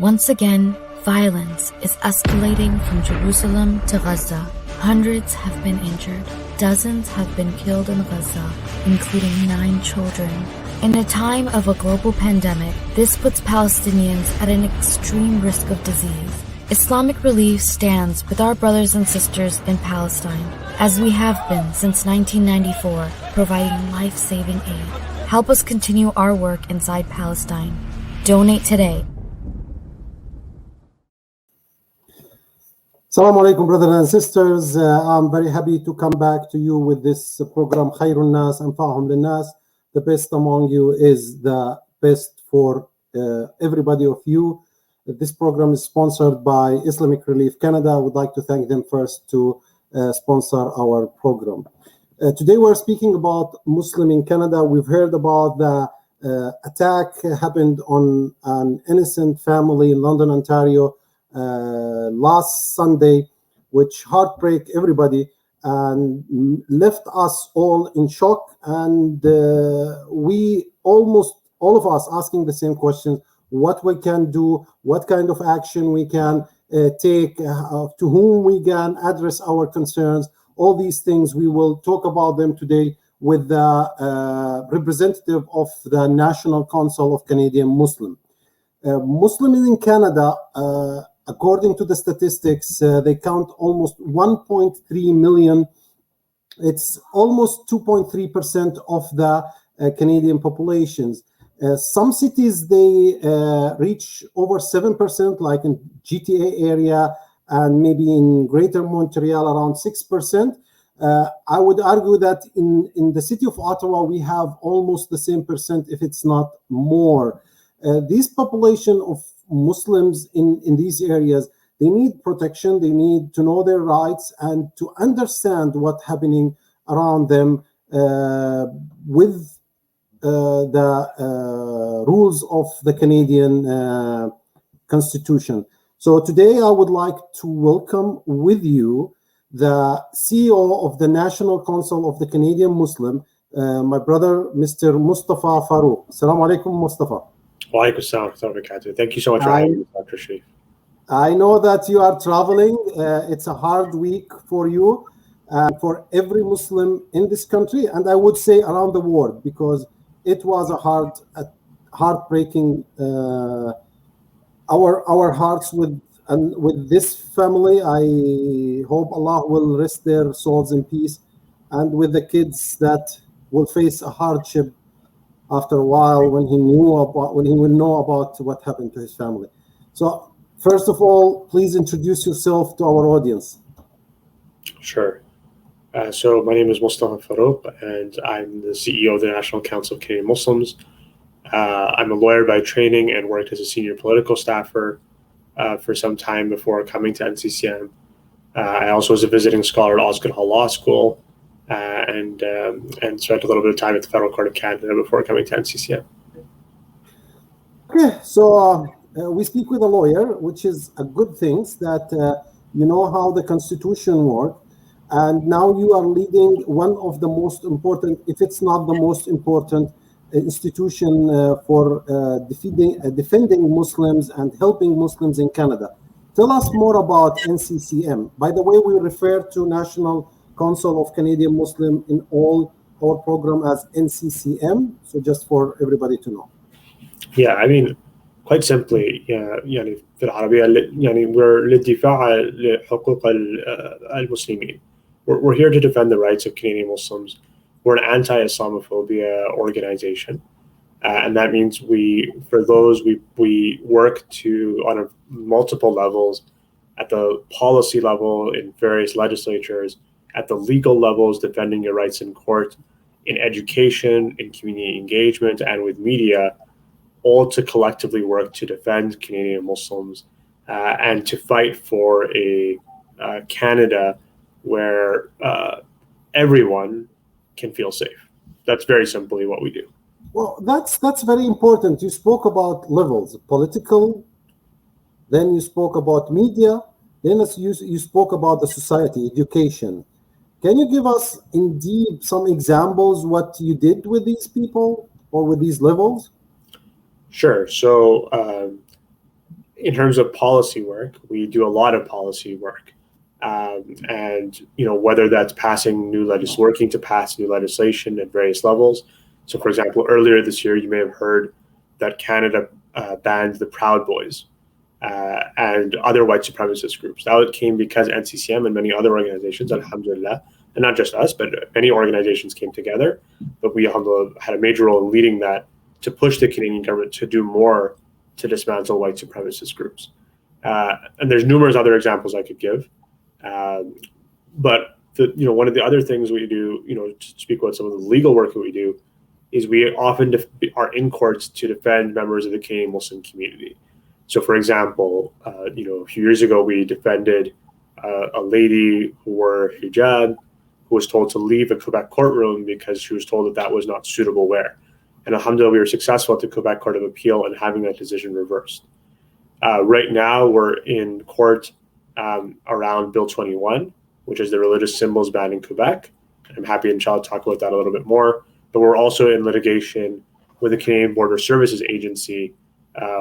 Once again, violence is escalating from Jerusalem to Gaza. Hundreds have been injured. Dozens have been killed in Gaza, including 9 children. In a time of a global pandemic, this puts Palestinians at an extreme risk of disease. Islamic Relief stands with our brothers and sisters in Palestine, as we have been since 1994, providing life-saving aid. Help us continue our work inside Palestine. Donate today. Assalamu alaikum, brothers and sisters. I'm very happy to come back to you with this program, Khairun Nas Anfa'hum Linnas. The best among you is the best for everybody of you. This program is sponsored by Islamic Relief Canada. I would like to thank them first to sponsor our program. Today we're speaking about Muslim in Canada. We've heard about the attack happened on an innocent family in London, Ontario, last Sunday, which heartbreak everybody and left us all in shock. And we almost all of us asking the same question: what we can do, what kind of action we can take, to whom we can address our concerns. All these things, we will talk about them today with the representative of the National Council of Canadian Muslims. Muslims in Canada, according to the statistics, they count almost 1.3 million. It's almost 2.3% of the Canadian populations. Some cities, they reach over 7%, like in GTA area, and maybe in Greater Montreal around 6%. I would argue that in the city of Ottawa, we have almost the same percent, if it's not more. This population of Muslims in these areas, they need protection, they need to know their rights and to understand what's happening around them with the rules of the Canadian Constitution. So today I would like to welcome with you the CEO of the National Council of the Canadian Muslim, my brother, Mr. Mustafa Farouk. Assalamu alaikum, Mustafa. Wa alaikum assalam. Thank you so much for having me, Dr. Sharif. I know that you are traveling. It's a hard week for you and for every Muslim in this country, and I would say around the world, because it was a heartbreaking. Our hearts with this family. I hope Allah will rest their souls in peace, and with the kids that will face a hardship after a while when he will know about what happened to his family. So first of all, please introduce yourself to our audience. Sure. So my name is Mustafa Farouk, and I'm the CEO of the National Council of Canadian Muslims. I'm a lawyer by training and worked as a senior political staffer for some time before coming to NCCM. I also was a visiting scholar at Osgoode Hall Law School and spent a little bit of time at the Federal Court of Canada before coming to NCCM. Okay, so we speak with a lawyer, which is a good thing, that you know how the Constitution works. And now you are leading one of the most important, if it's not the most important, institution for defending Muslims and helping Muslims in Canada. Tell us more about NCCM. By the way, we refer to National Council of Canadian Muslims in all our program as NCCM. So just for everybody to know. Yeah, I mean, quite simply, يعني في العربية يعني we're للدفاع لحقوق المسلمين. We're here to defend the rights of Canadian Muslims. We're an anti-Islamophobia organization, and that means we work on multiple levels, at the policy level in various legislatures, at the legal levels, defending your rights in court, in education, in community engagement, and with media, all to collectively work to defend Canadian Muslims and to fight for a Canada where everyone can feel safe. That's very simply what we do. Well, that's very important. You spoke about levels, political, then you spoke about media, then you spoke about the society, education. Can you give us indeed some examples what you did with these people or with these levels? Sure. So in terms of policy work, we do a lot of policy work. And, whether that's working to pass new legislation at various levels. So, for example, earlier this year, you may have heard that Canada banned the Proud Boys and other white supremacist groups. That came because NCCM and many other organizations, alhamdulillah, and not just us, but many organizations came together. But we, alhamdulillah, had a major role in leading that to push the Canadian government to do more to dismantle white supremacist groups. And there's numerous other examples I could give. But one of the other things we do, to speak about some of the legal work that we do, is we often are in courts to defend members of the Canadian Muslim community. So, for example, a few years ago, we defended a lady who wore hijab, who was told to leave a Quebec courtroom because she was told that was not suitable wear. And alhamdulillah, we were successful at the Quebec Court of Appeal in having that decision reversed. Right now, we're in court around Bill 21, which is the religious symbols ban in Quebec. I'm happy, inshallah, to talk about that a little bit more. But we're also in litigation with the Canadian Border Services Agency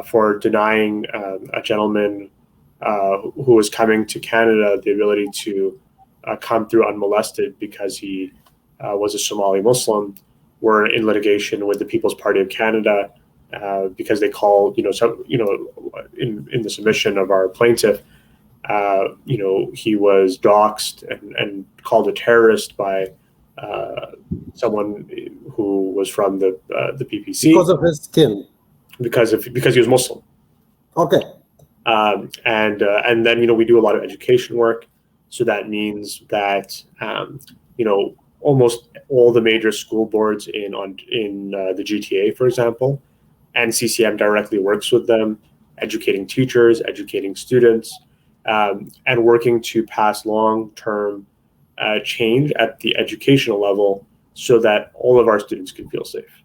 for denying a gentleman who was coming to Canada the ability to come through unmolested because he was a Somali Muslim. We're in litigation with the People's Party of Canada because they call, in the submission of our plaintiff, he was doxxed and called a terrorist by someone who was from the PPC because of his skin, because he was Muslim. Okay. And then we do a lot of education work. So that means that almost all the major school boards in the GTA, for example, NCCM directly works with them, educating teachers, educating students, and working to pass long-term change at the educational level so that all of our students can feel safe.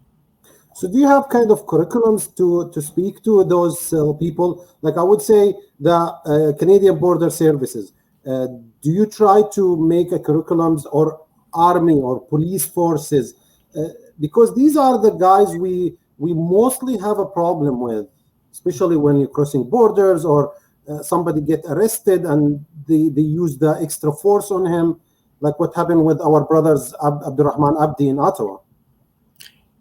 So do you have kind of curriculums to speak to those people? Like I would say the Canadian Border Services, do you try to make a curriculums or army or police forces? Because these are the guys we mostly have a problem with, especially when you're crossing borders or somebody get arrested and they use the extra force on him, like what happened with our brothers Abdurrahman Abdi in Ottawa.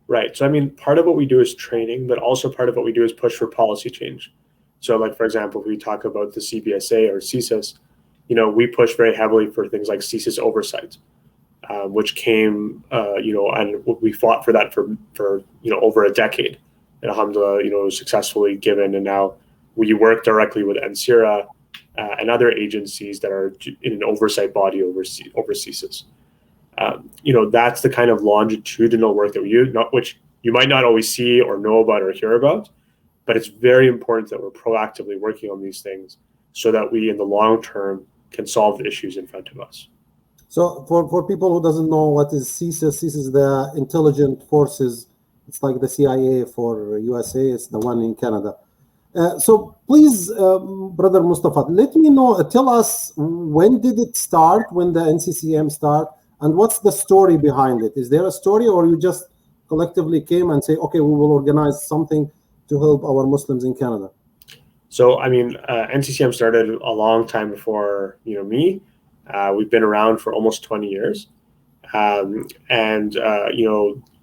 Right. So, part of what we do is training, but also part of what we do is push for policy change. So, like, for example, if we talk about the CBSA or CSIS, we push very heavily for things like CSIS oversight, which came, and we fought for that for over a decade. And alhamdulillah, successfully given. And now we work directly with NCCM and other agencies that are in an oversight body over CSIS. That's the kind of longitudinal work that we do, which you might not always see or know about or hear about, but it's very important that we're proactively working on these things so that we, in the long term, can solve the issues in front of us. So for people who doesn't know what is CSIS is the intelligent forces. It's like the CIA for USA. It's the one in Canada. So please, Brother Mustafa, let me know, tell us, when did it start, when the NCCM start, and what's the story behind it? Is there a story, or you just collectively came and say, okay, we will organize something to help our Muslims in Canada? So, NCCM started a long time before, me. We've been around for almost 20 years, and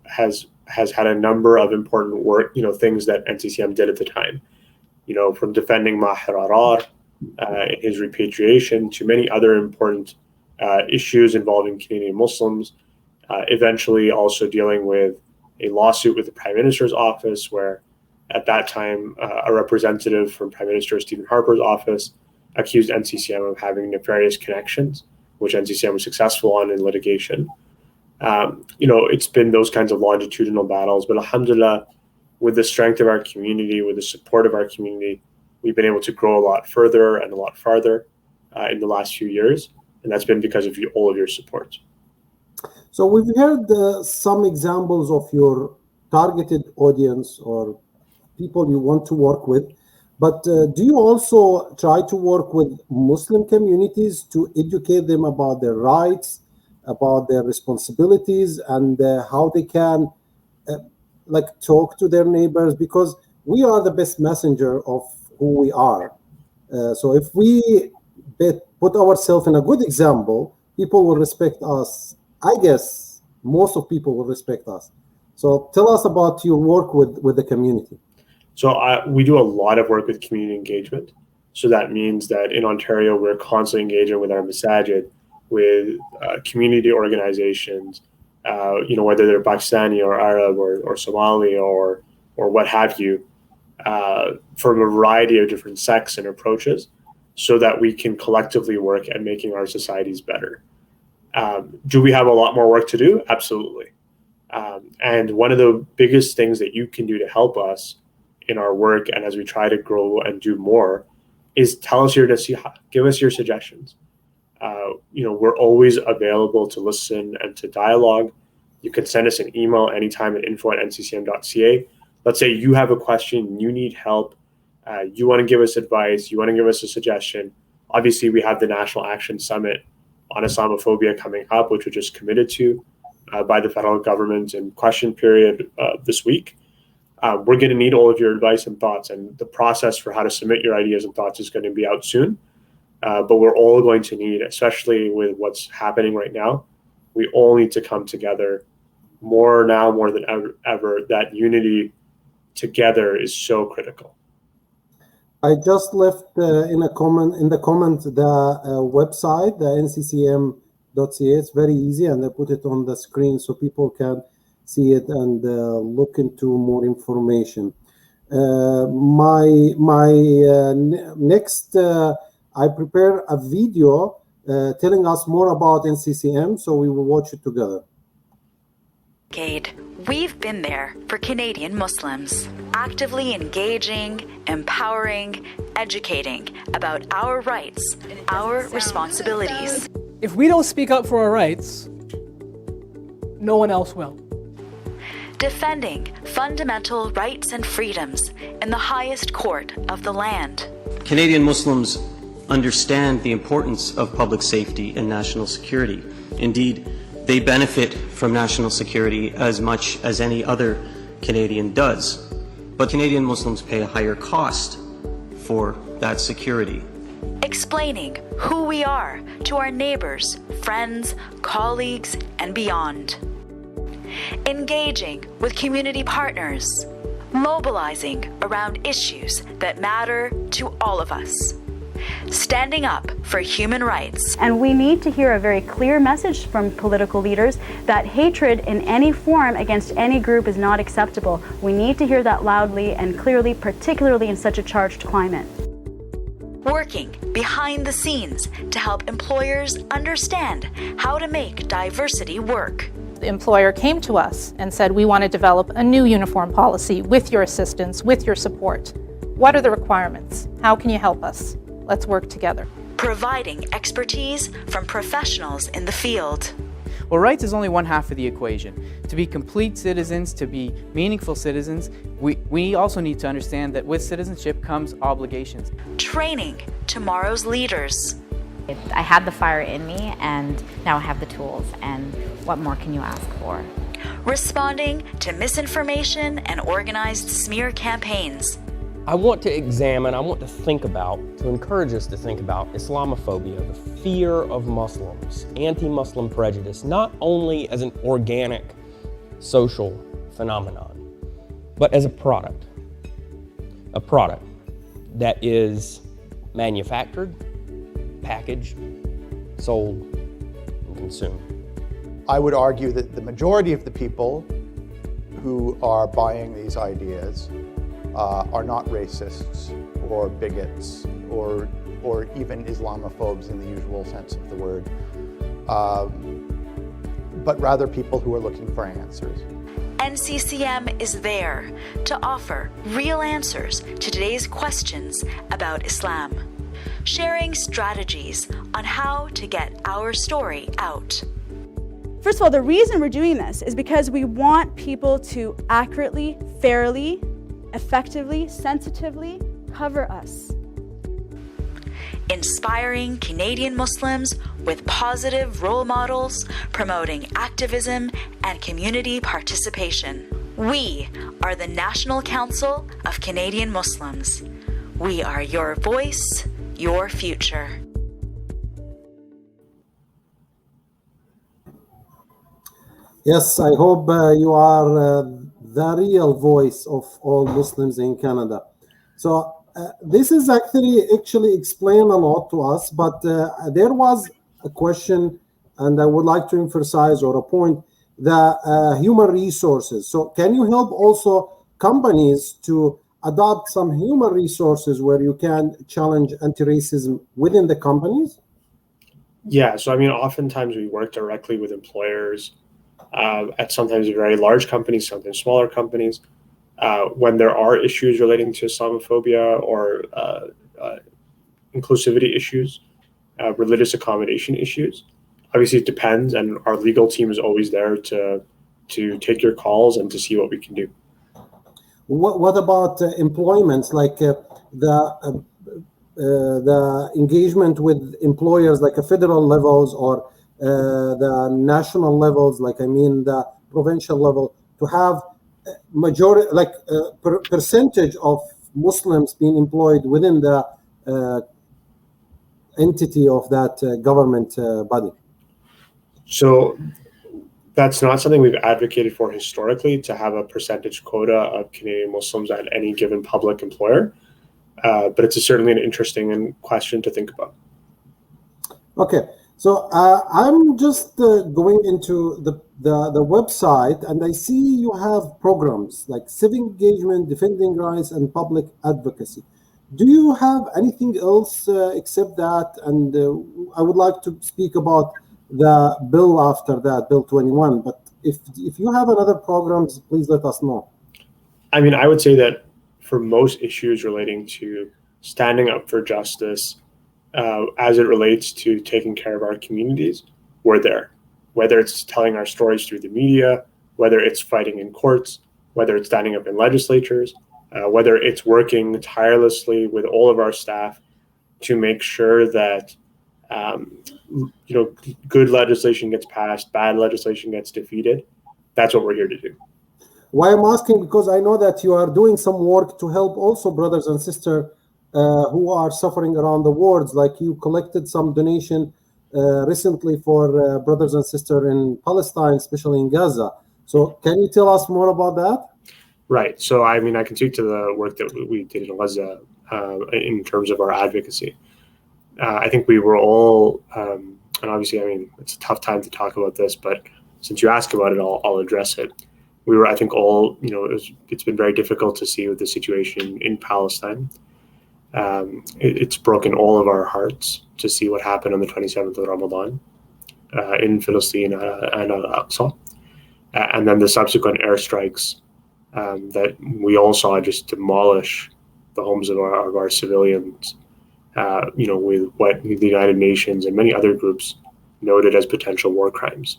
has had a number of important work, things that NCCM did at the time. From defending Maher in his repatriation to many other important issues involving Canadian Muslims, eventually also dealing with a lawsuit with the Prime Minister's office, where at that time a representative from Prime Minister Stephen Harper's office accused NCCM of having nefarious connections, which NCCM was successful on in litigation. It's been those kinds of longitudinal battles, but alhamdulillah, with the strength of our community, with the support of our community, we've been able to grow a lot further and a lot farther in the last few years. And that's been because of all of your support. So we've heard some examples of your targeted audience or people you want to work with. But do you also try to work with Muslim communities to educate them about their rights, about their responsibilities, and how they can talk to their neighbors? Because we are the best messenger of who we are. So if we put ourselves in a good example, people will respect us. I guess most of people will respect us. So tell us about your work with the community. So we do a lot of work with community engagement. So that means that in Ontario, we're constantly engaging with our Masajid, with community organizations, whether they're Pakistani or Arab or Somali or what have you, from a variety of different sects and approaches, so that we can collectively work at making our societies better. Do we have a lot more work to do? Absolutely. And one of the biggest things that you can do to help us in our work and as we try to grow and do more is tell us your nasiha, give us your suggestions. We're always available to listen and to dialogue. You can send us an email anytime at info@nccm.ca. Let's say you have a question, you need help, you want to give us advice, you want to give us a suggestion. Obviously, we have the National Action Summit on Islamophobia coming up, which we're just committed to by the federal government in question period this week. We're going to need all of your advice and thoughts, and the process for how to submit your ideas and thoughts is going to be out soon. But we're all going to need, especially with what's happening right now, we all need to come together more now, more than ever. That unity together is so critical. I just left in the comment the website, the NCCM.ca. It's very easy, and I put it on the screen so people can see it and look into more information. Next, I prepare a video telling us more about NCCM, so we will watch it together. We've been there for Canadian Muslims, actively engaging, empowering, educating about our rights, our responsibilities. If we don't speak up for our rights, no one else will. Defending fundamental rights and freedoms in the highest court of the land. Canadian Muslims understand the importance of public safety and national security. Indeed, they benefit from national security as much as any other Canadian does. But Canadian Muslims pay a higher cost for that security. Explaining who we are to our neighbors, friends, colleagues, and beyond. Engaging with community partners. Mobilizing around issues that matter to all of us. Standing up for human rights. And we need to hear a very clear message from political leaders that hatred in any form against any group is not acceptable. We need to hear that loudly and clearly, particularly in such a charged climate. Working behind the scenes to help employers understand how to make diversity work. The employer came to us and said, we want to develop a new uniform policy with your assistance, with your support. What are the requirements? How can you help us? Let's work together. Providing expertise from professionals in the field. Well, rights is only one half of the equation. To be complete citizens, to be meaningful citizens, we also need to understand that with citizenship comes obligations. Training tomorrow's leaders. I had the fire in me, and now I have the tools, and what more can you ask for? Responding to misinformation and organized smear campaigns. I want to examine, I want to think about, to encourage us to think about Islamophobia, the fear of Muslims, anti-Muslim prejudice, not only as an organic social phenomenon, but as a product that is manufactured, packaged, sold, and consumed. I would argue that the majority of the people who are buying these ideas are not racists or bigots or even Islamophobes in the usual sense of the word, but rather people who are looking for answers. NCCM is there to offer real answers to today's questions about Islam, sharing strategies on how to get our story out. First of all, the reason we're doing this is because we want people to accurately, fairly, effectively, sensitively cover us. Inspiring Canadian Muslims with positive role models, promoting activism and community participation. We are the National Council of Canadian Muslims. We are your voice, your future. Yes, I hope you are the real voice of all Muslims in Canada. So this is actually explained a lot to us, but there was a question, and I would like to emphasize or a point, the human resources. So can you help also companies to adopt some human resources where you can challenge anti-racism within the companies? Yeah, so I mean, oftentimes we work directly with employers at sometimes very large companies, sometimes smaller companies, when there are issues relating to Islamophobia or inclusivity issues, religious accommodation issues. Obviously, it depends, and our legal team is always there to take your calls and to see what we can do. What about employments, like the engagement with employers, like a federal levels or the national levels, like I mean the provincial level, to have majority, like percentage of Muslims being employed within the entity of that government body? So that's not something we've advocated for historically, to have a percentage quota of Canadian Muslims at any given public employer, but it's certainly an interesting question to think about. Okay, so I'm just going into the website, and I see you have programs like civic engagement, defending rights, and public advocacy. Do you have anything else except that? And I would like to speak about the bill after that, Bill 21. But if you have another programs, please let us know. I mean, I would say that for most issues relating to standing up for justice, as it relates to taking care of our communities, we're there. Whether it's telling our stories through the media, whether it's fighting in courts, whether it's standing up in legislatures, whether it's working tirelessly with all of our staff to make sure that good legislation gets passed, bad legislation gets defeated. That's what we're here to do. Why I'm asking, because I know that you are doing some work to help also brothers and sisters who are suffering around the world. Like you collected some donation recently for brothers and sisters in Palestine, especially in Gaza. So can you tell us more about that? Right. So I mean, I can speak to the work that we did in Gaza in terms of our advocacy. I think we were all, and obviously, I mean, it's a tough time to talk about this, but since you ask about it, I'll address it. We were, I think, all, it's been very difficult to see with the situation in Palestine. It's broken all of our hearts to see what happened on the 27th of Ramadan in Palestine and Al-Aqsa. And then the subsequent airstrikes that we all saw just demolish the homes of our civilians, with what the United Nations and many other groups noted as potential war crimes.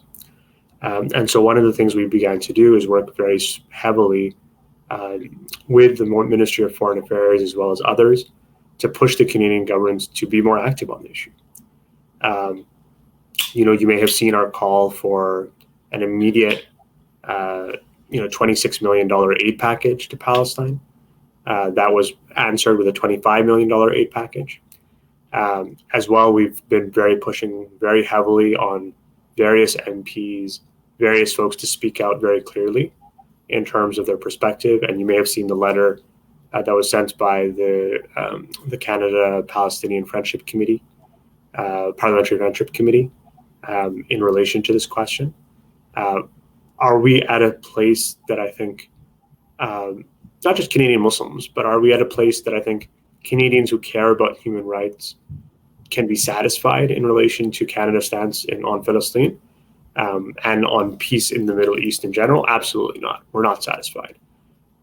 And so one of the things we began to do is work very heavily with the Ministry of Foreign Affairs as well as others to push the Canadian government to be more active on the issue. You may have seen our call for an immediate, $26 million aid package to Palestine. That was answered with a $25 million aid package. As well, we've been pushing very heavily on various MPs, various folks to speak out very clearly in terms of their perspective. And you may have seen the letter that was sent by the Canada-Palestinian Friendship Committee, Parliamentary Friendship Committee, in relation to this question. Are we at a place that I think, not just Canadian Muslims, but are we at a place that I think Canadians who care about human rights can be satisfied in relation to Canada's stance on Palestine and on peace in the Middle East in general? Absolutely not. We're not satisfied.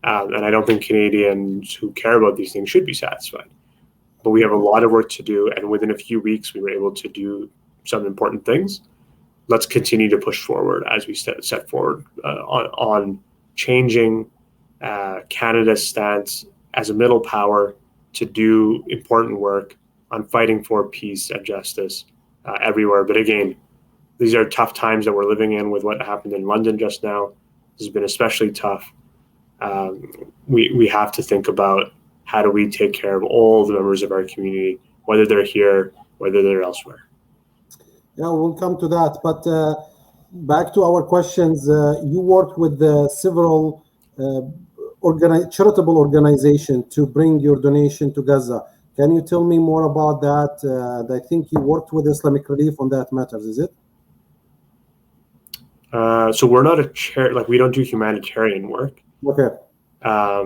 And I don't think Canadians who care about these things should be satisfied. But we have a lot of work to do, and within a few weeks we were able to do some important things. Let's continue to push forward as we set forward on changing Canada's stance as a middle power to do important work on fighting for peace and justice everywhere. But again, these are tough times that we're living in with what happened in London just now. This has been especially tough. We have to think about how do we take care of all the members of our community, whether they're here, whether they're elsewhere. Yeah, we'll come to that. But back to our questions. You worked with several charitable organizations to bring your donation to Gaza. Can you tell me more about that? I think you worked with Islamic Relief on that matter, is it? So we're not a charity, like we don't do humanitarian work. Okay. I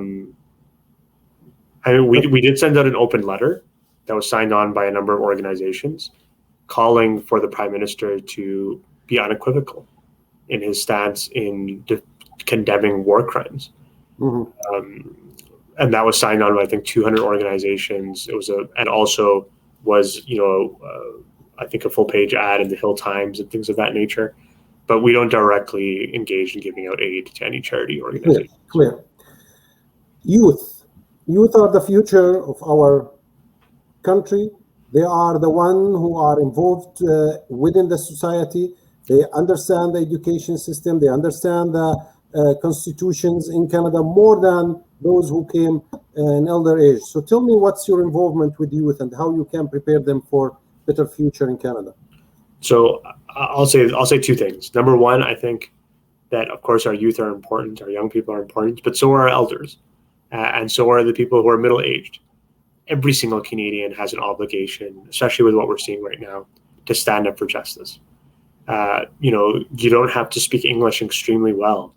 mean, we did send out an open letter that was signed on by a number of organizations calling for the Prime Minister to be unequivocal in his stance in condemning war crimes. Mm-hmm. And that was signed on by, I think, 200 organizations. It was and also was, I think a full page ad in the Hill Times and things of that nature. But we don't directly engage in giving out aid to any charity organization. Clear. Youth are the future of our country. They are the one who are involved within the society. They understand the education system. They understand the constitutions in Canada more than those who came in elder age. So tell me, what's your involvement with youth and how you can prepare them for better future in Canada? So I'll say two things. Number one, I think that, of course, our youth are important, our young people are important, but so are our elders, and so are the people who are middle-aged. Every single Canadian has an obligation, especially with what we're seeing right now, to stand up for justice. You don't have to speak English extremely well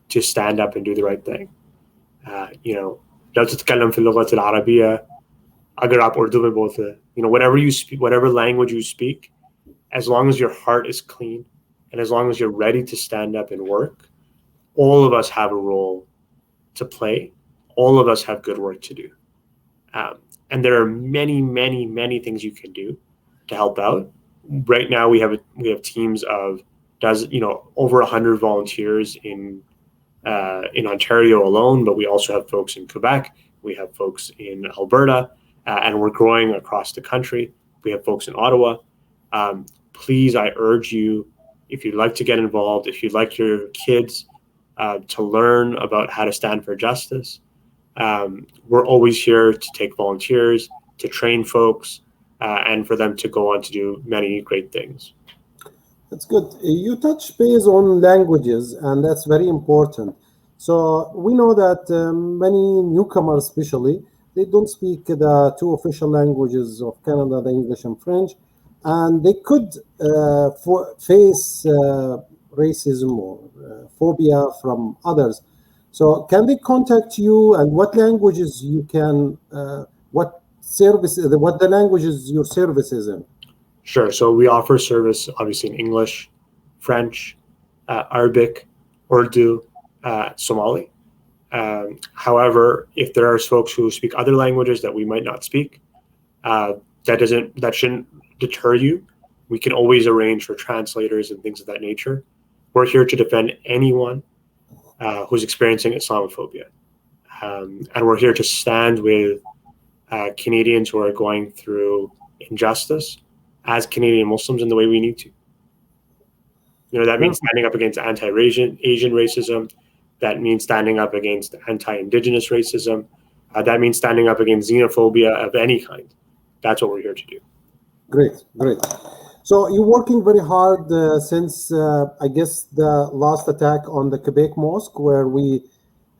to stand up and do the right thing. لو تتكلم في اللغة العربية أقرب أردو من بوثة. Whatever you speak, whatever language you speak, as long as your heart is clean and as long as you're ready to stand up and work, all of us have a role to play. All of us have good work to do. And there are many, many, many things you can do to help out. Right now, we have teams of over 100 volunteers in Ontario alone, but we also have folks in Quebec. We have folks in Alberta, and we're growing across the country. We have folks in Ottawa. Please, I urge you, if you'd like to get involved, if you'd like your kids to learn about how to stand for justice, we're always here to take volunteers, to train folks, and for them to go on to do many great things. That's good. You touch base on languages, and that's very important. So we know that many newcomers, especially, they don't speak the two official languages of Canada, the English and French, and they could face racism or phobia from others. So can they contact you, and what languages you can, what the languages your service is in? Sure. So we offer service, obviously, in English, French, Arabic, Urdu, Somali. However, if there are folks who speak other languages that we might not speak, that shouldn't deter you. We can always arrange for translators and things of that nature. We're here to defend anyone who's experiencing Islamophobia. And we're here to stand with Canadians who are going through injustice as Canadian Muslims in the way we need to. That means standing up against anti-Asian racism. That means standing up against anti-Indigenous racism. That means standing up against xenophobia of any kind. That's what we're here to do. Great. So you're working very hard since, I guess, the last attack on the Quebec mosque, where we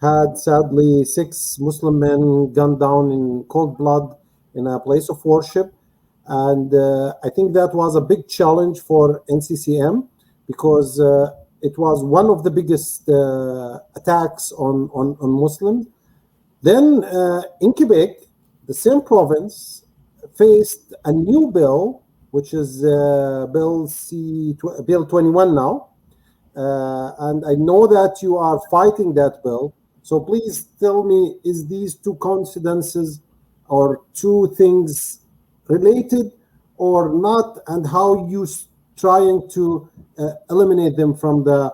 had, sadly, 6 Muslim men gunned down in cold blood in a place of worship. And I think that was a big challenge for NCCM because it was one of the biggest attacks on Muslims. Then in Quebec, the same province faced a new bill, which is Bill 21 now. And I know that you are fighting that bill. So please tell me, is these two coincidences or two things related or not, and how you trying to eliminate them from the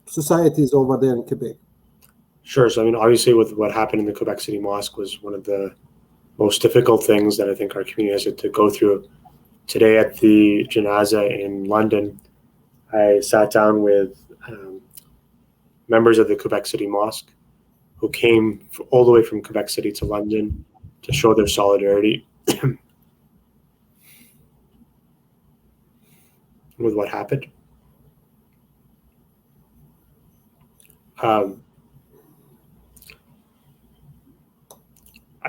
societies over there in Quebec? Sure. So, obviously with what happened in the Quebec City Mosque was one of the most difficult things that I think our community has to go through. Today at the Janaza in London, I sat down with members of the Quebec City Mosque who came all the way from Quebec City to London to show their solidarity with what happened. I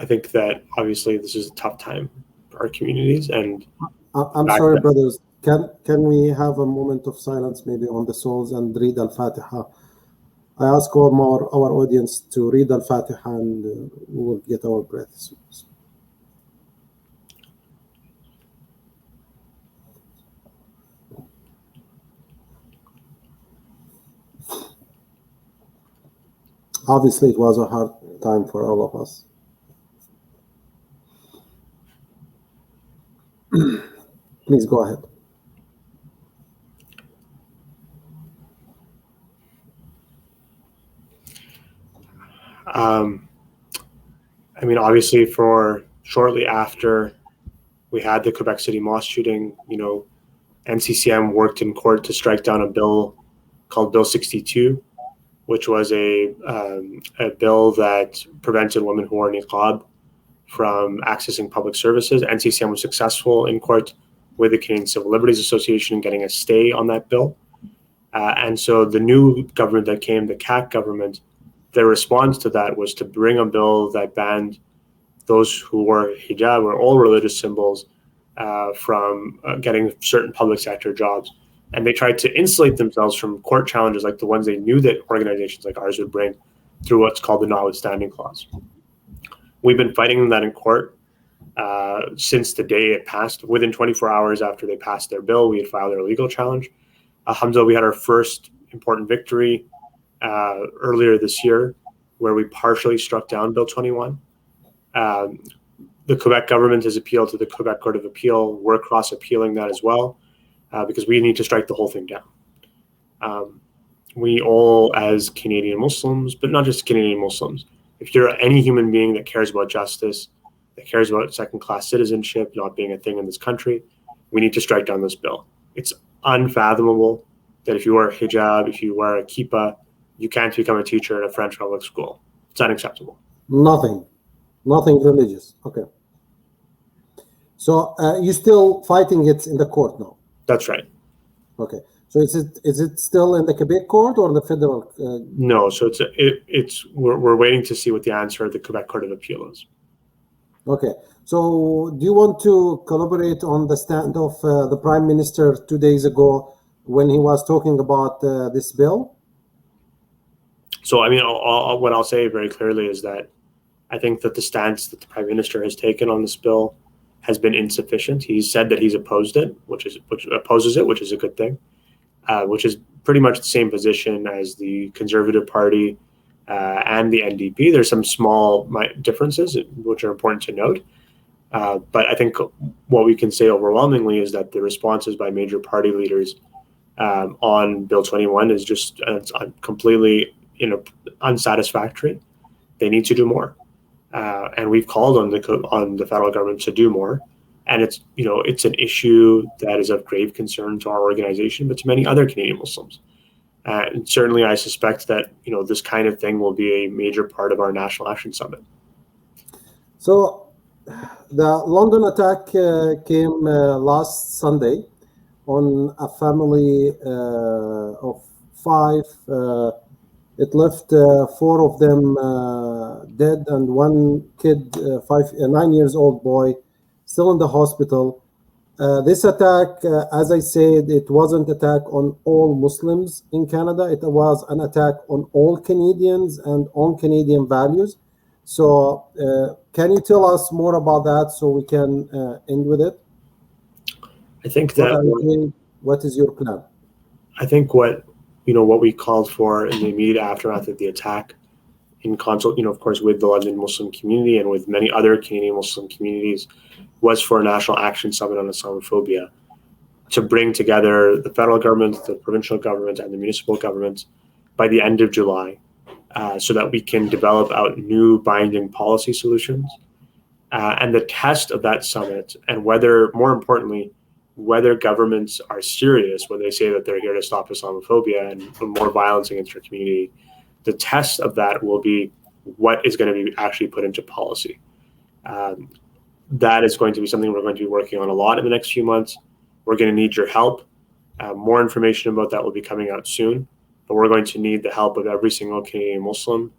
think that obviously this is a tough time for our communities, and I'm sorry, brothers. Can we have a moment of silence, maybe on the souls, and read Al-Fatiha? I ask all our audience to read Al-Fatiha, and we will get our breaths. Obviously, it was a hard time for all of us. Please go ahead. I mean, obviously, for shortly after we had the Quebec City mosque shooting, NCCM worked in court to strike down a bill called Bill 62, which was a bill that prevented women who wore niqab from accessing public services. NCCM was successful in court with the Canadian Civil Liberties Association in getting a stay on that bill. And so the new government that came, the CAC government, their response to that was to bring a bill that banned those who wore hijab or all religious symbols from getting certain public sector jobs. And they tried to insulate themselves from court challenges like the ones they knew that organizations like ours would bring through what's called the notwithstanding clause. We've been fighting that in court since the day it passed. Within 24 hours after they passed their bill, we had filed our legal challenge. Alhamdulillah, we had our first important victory earlier this year, where we partially struck down Bill 21. The Quebec government has appealed to the Quebec Court of Appeal. We're cross-appealing that as well, because we need to strike the whole thing down. We all, as Canadian Muslims, but not just Canadian Muslims, if you're any human being that cares about justice, that cares about second-class citizenship not being a thing in this country, we need to strike down this bill. It's unfathomable that if you wear a hijab, if you wear a kippah, you can't become a teacher in a French public school. It's unacceptable. Nothing religious. Okay. So you're still fighting it in the court now? That's right. Okay. So is it still in the Quebec court or the federal? No. So we're waiting to see what the answer of the Quebec Court of Appeal is. Okay. So do you want to collaborate on the stand of the Prime Minister 2 days ago when he was talking about this bill? So, I mean, what I'll say very clearly is that I think that the stance that the Prime Minister has taken on this bill has been insufficient. He's said that he's opposed it, which opposes it, which is a good thing, which is pretty much the same position as the Conservative Party and the NDP. There's some small differences, which are important to note. But I think what we can say overwhelmingly is that the responses by major party leaders on Bill 21 is just completely unsatisfactory. They need to do more, and we've called on the federal government to do more. And it's an issue that is of grave concern to our organization, but to many other Canadian Muslims. And certainly, I suspect that this kind of thing will be a major part of our National Action Summit. So, the London attack came last Sunday on a family of 5. It left 4 of them dead and one kid, 9-year-old boy, still in the hospital. This attack, as I said, it wasn't an attack on all Muslims in Canada. It was an attack on all Canadians and on Canadian values. So can you tell us more about that so we can end with it? I think that what is your plan? I think what we called for in the immediate aftermath of the attack, in consult, of course, with the London Muslim community and with many other Canadian Muslim communities, was for a national action summit on Islamophobia to bring together the federal government, the provincial government, and the municipal government by the end of July, so that we can develop out new binding policy solutions. And the test of that summit, and more importantly, whether governments are serious when they say that they're here to stop Islamophobia and more violence against our community, the test of that will be what is going to be actually put into policy. That is going to be something we're going to be working on a lot in the next few months. We're going to need your help. More information about that will be coming out soon, but we're going to need the help of every single Canadian Muslim,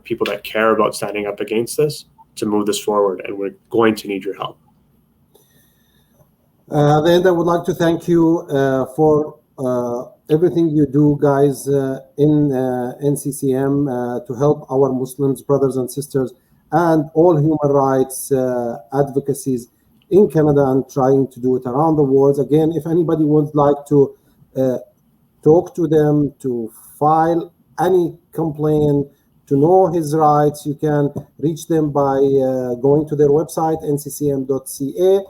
people that care about standing up against this, to move this forward, and we're going to need your help. Then I would like to thank you for everything you do, guys, in NCCM to help our Muslims, brothers and sisters, and all human rights advocacies in Canada, and trying to do it around the world. Again, if anybody would like to talk to them, to file any complaint, to know his rights, you can reach them by going to their website, nccm.ca.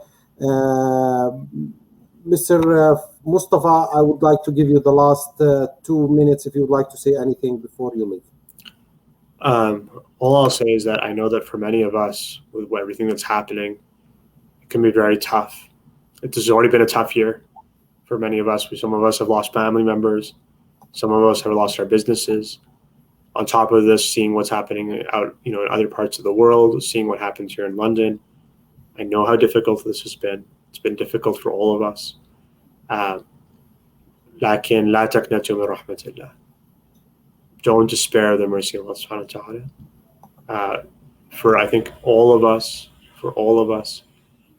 Mr. Mustafa, I would like to give you the last 2 minutes if you would like to say anything before you leave. All I'll say is that I know that for many of us, with everything that's happening, it can be very tough. It has already been a tough year for many of us. Some of us have lost family members. Some of us have lost our businesses. On top of this, seeing what's happening out, in other parts of the world, seeing what happens here in London, I know how difficult this has been. It's been difficult for all of us. لكن لا تقنطوا من رحمة الله. Don't despair of the mercy of Allah subhanahu wa ta'ala. For I think all of us,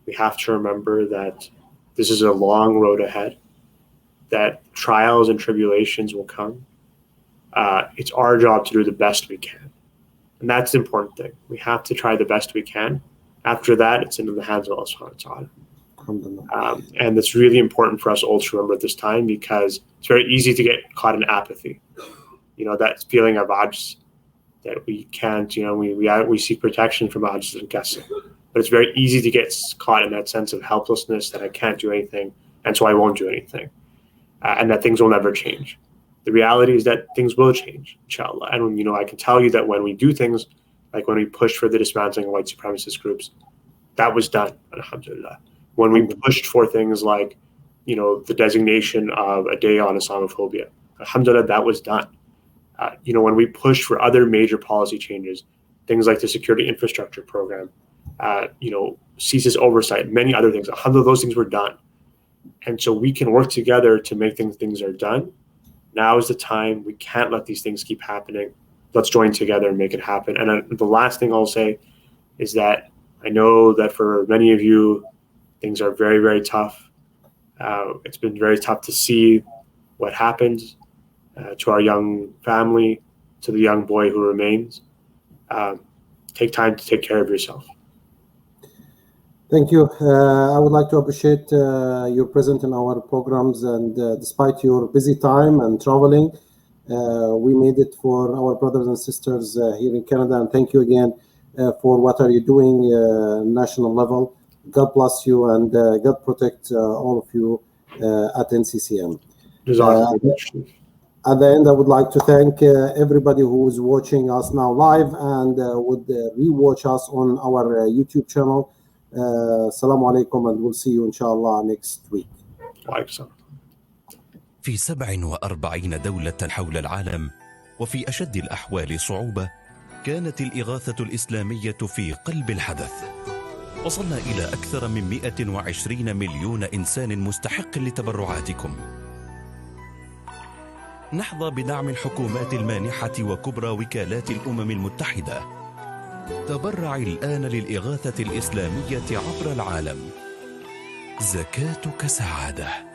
we have to remember that this is a long road ahead, that trials and tribulations will come. It's our job to do the best we can. And that's the important thing. We have to try the best we can. After that, it's in the hands of Allah subhanahu wa ta'ala. And it's really important for us all to remember at this time, because it's very easy to get caught in apathy. That feeling of ajz, that we can't, we seek protection from ajz and kasr. But it's very easy to get caught in that sense of helplessness, that I can't do anything, and so I won't do anything. And that things will never change. The reality is that things will change, inshallah. And, I can tell you that when we do things, like when we pushed for the dismantling of white supremacist groups, that was done, alhamdulillah. When we pushed for things like, the designation of a day on Islamophobia, alhamdulillah, that was done. When we pushed for other major policy changes, things like the security infrastructure program, CSIS oversight, many other things, alhamdulillah, those things were done. And so we can work together to make things are done. Now is the time. We can't let these things keep happening. Let's join together and make it happen. And the last thing I'll say is that I know that for many of you, things are very, very tough. It's been very tough to see what happened to our young family, to the young boy who remains. Take time to take care of yourself. Thank you. I would like to appreciate your presence in our programs, and despite your busy time and traveling, we made it for our brothers and sisters here in Canada. And thank you again for what are you doing national level. God bless you, and God protect all of you at NCCM. At the end, I would like to thank everybody who is watching us now live and would rewatch us on our YouTube channel. Assalamu alaikum, and we'll see you inshallah next week. في 47 دولة حول العالم وفي أشد الأحوال صعوبة، كانت الإغاثة الإسلامية في قلب الحدث. وصلنا إلى أكثر من 120 مليون إنسان مستحق لتبرعاتكم. نحظى بدعم الحكومات المانحة وكبرى وكالات الأمم المتحدة. تبرع الآن للإغاثة الإسلامية عبر العالم. زكاتك سعادة.